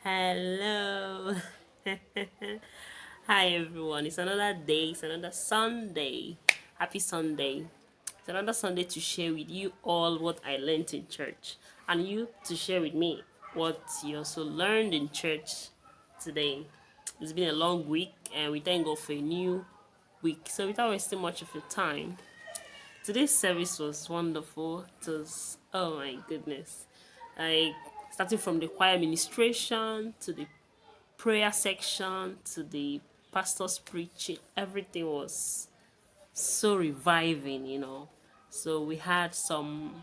Hello. Hi everyone. It's another day. It's another Sunday. Happy Sunday. It's another Sunday to share with you all what I learned in church and you to share with me what you also learned in church today. It's been a long week and we thank God for a new week. So without wasting much of your time, today's service was wonderful. It was, oh my goodness. Like starting from the choir ministration to the prayer section to the pastor's preaching, everything was so reviving. So we had some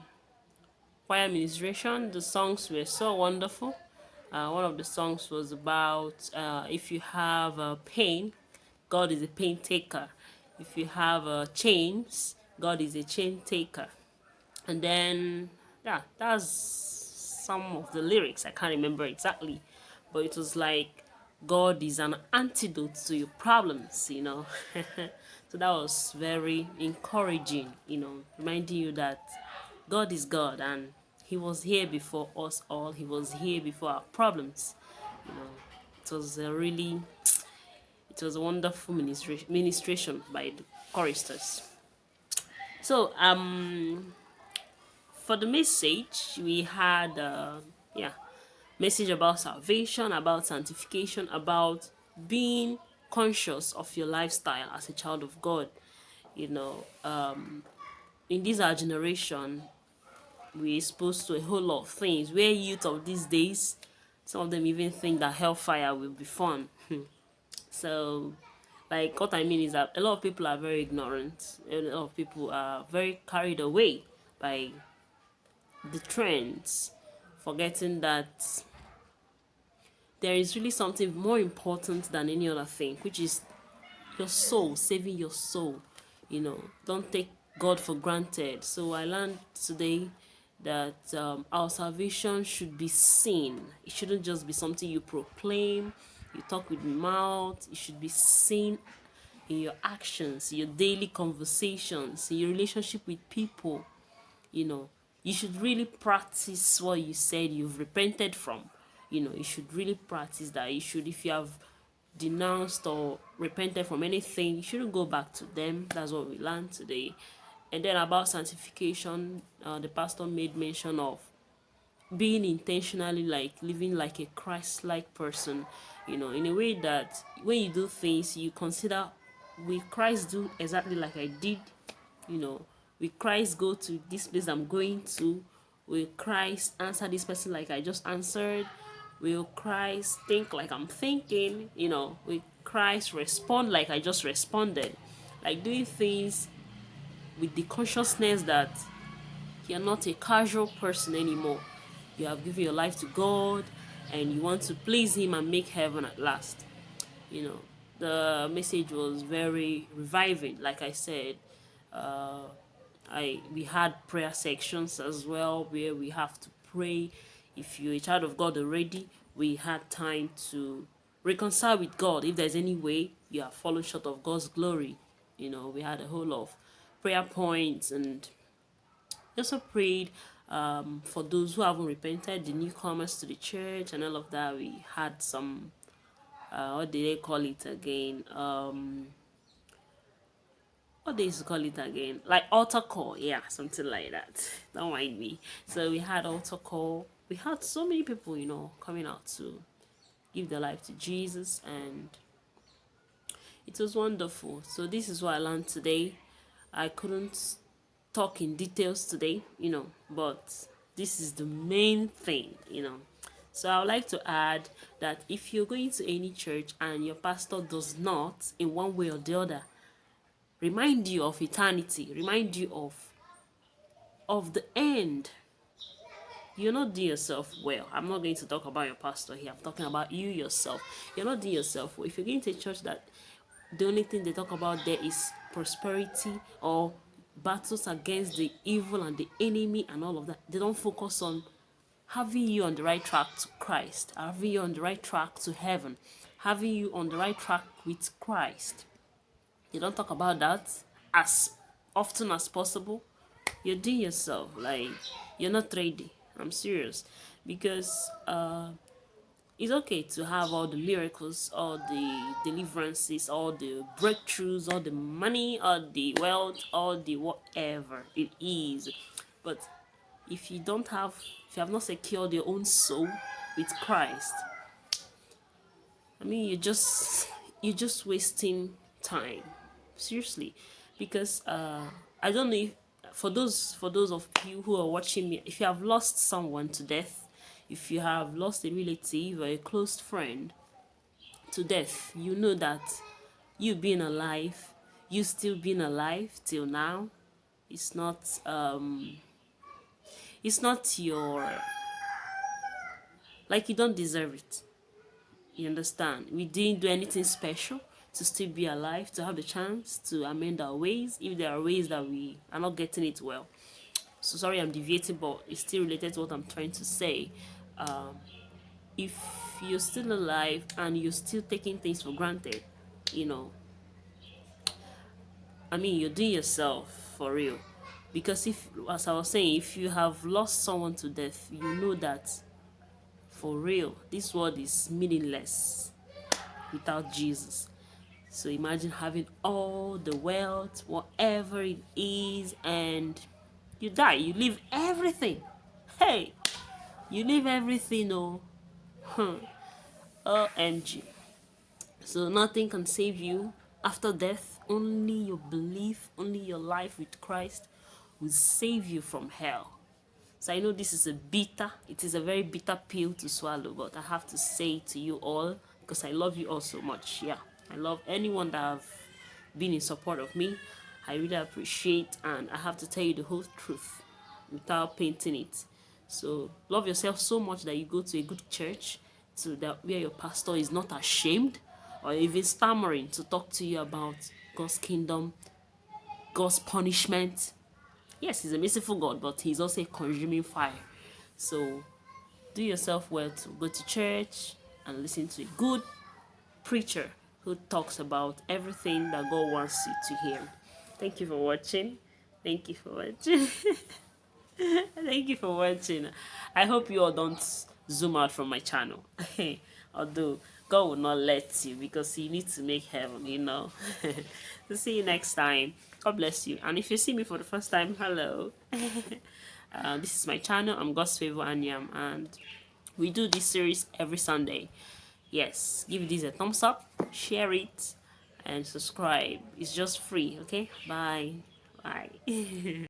choir ministration. The songs were so wonderful. One of the songs was about if you have pain, God is a pain taker. If you have chains, God is a chain taker. And then, yeah, that's some of the lyrics. I can't remember exactly, but it was like, God is an antidote to your problems. So that was very encouraging, reminding you that God is God and He was here before us all. He was here before our problems. You know, it was a wonderful ministration by the choristers. So, for the message, we had, message about salvation, about sanctification, about being conscious of your lifestyle as a child of God. You know, in this our generation, we're exposed to a whole lot of things. We're youth of these days. Some of them even think that hellfire will be fun. So, like, what I mean is that a lot of people are very ignorant. A lot of people are very carried away by the trends, forgetting that there is really something more important than any other thing, which is your soul, saving your soul. Don't take God for granted. So I learned today that our salvation should be seen. It shouldn't just be something you proclaim, you talk with your mouth. It should be seen in your actions, your daily conversations, in your relationship with people. You should really practice what you said you've repented from. You should really practice that. If you have denounced or repented from anything, you shouldn't go back to them. That's what we learned today. And then about sanctification, the pastor made mention of being intentionally like living like a Christ-like person, in a way that when you do things, you consider, will Christ do exactly like I did? Will Christ go to this place I'm going to? Will Christ answer this person like I just answered? Will Christ think like I'm thinking? Will Christ respond like I just responded? Like doing things with the consciousness that you're not a casual person anymore. You have given your life to God and you want to please Him and make heaven at last. The message was very reviving. Like I said, we had prayer sections as well where we have to pray. If you're a child of God already, we had time to reconcile with God. If there's any way you have fallen short of God's glory, we had a whole lot of prayer points, and we also prayed for those who haven't repented, the newcomers to the church, and all of that. We had some, what did they call it again? What they used to call it again? Like altar call, yeah, something like that. Don't mind me. So we had altar call. We had so many people, coming out to give their life to Jesus, and it was wonderful. So this is what I learned today. I couldn't talk in details today, but this is the main thing. So I would like to add that if you're going to any church and your pastor does not, in one way or the other, remind you of eternity, remind you of the end, you're not doing yourself well. I'm not going to talk about your pastor here. I'm talking about you yourself. You're not doing yourself well. If you're going to a church that the only thing they talk about there is prosperity or battles against the evil and the enemy and all of that, they don't focus on having you on the right track to Christ, having you on the right track to heaven, having you on the right track with Christ. You don't talk about that as often as possible. You're doing yourself like you're not ready. I'm serious, because It's okay to have all the miracles, all the deliverances, all the breakthroughs, all the money, all the wealth, all the whatever it is. But if you don't have, if you have not secured your own soul with Christ, I mean, you're just wasting time, seriously, because I don't know if for those of you who are watching me, if you have lost someone to death, if you have lost a relative or a close friend to death, you know that you being alive, you still being alive till now, it's not your, like, you don't deserve it. You understand? We didn't do anything special to still be alive, to have the chance to amend our ways if there are ways that we are not getting it well. So sorry I'm deviating, but it's still related to what I'm trying to say. If you're still alive and you're still taking things for granted, you know, I mean, you're doing yourself for real. Because if, as I was saying, if you have lost someone to death, you know that for real, this world is meaningless without Jesus. So imagine having all the wealth, whatever it is, and you die. You leave everything. Hey, you leave everything, oh. OMG. So nothing can save you after death. Only your belief, only your life with Christ will save you from hell. So I know this is it is a very bitter pill to swallow, but I have to say it to you all because I love you all so much. Yeah, I love anyone that have been in support of me. I really appreciate, and I have to tell you the whole truth without painting it. So love yourself so much that you go to a good church, so that where your pastor is not ashamed or even stammering to talk to you about God's kingdom, God's punishment. Yes, he's a merciful God, but he's also a consuming fire. So do yourself well to go to church and listen to a good preacher who talks about everything that God wants you to hear. Thank you for watching. Thank you for watching. Thank you for watching. I hope you all don't zoom out from my channel. Although God will not let you because you need to make heaven, you know. So see you next time. God bless you. And if you see me for the first time, hello. This is my channel. I'm Godsfavour Anyiam, and we do this series every Sunday. Yes, give this a thumbs up, share it, and subscribe. It's just free, okay? Bye. Bye.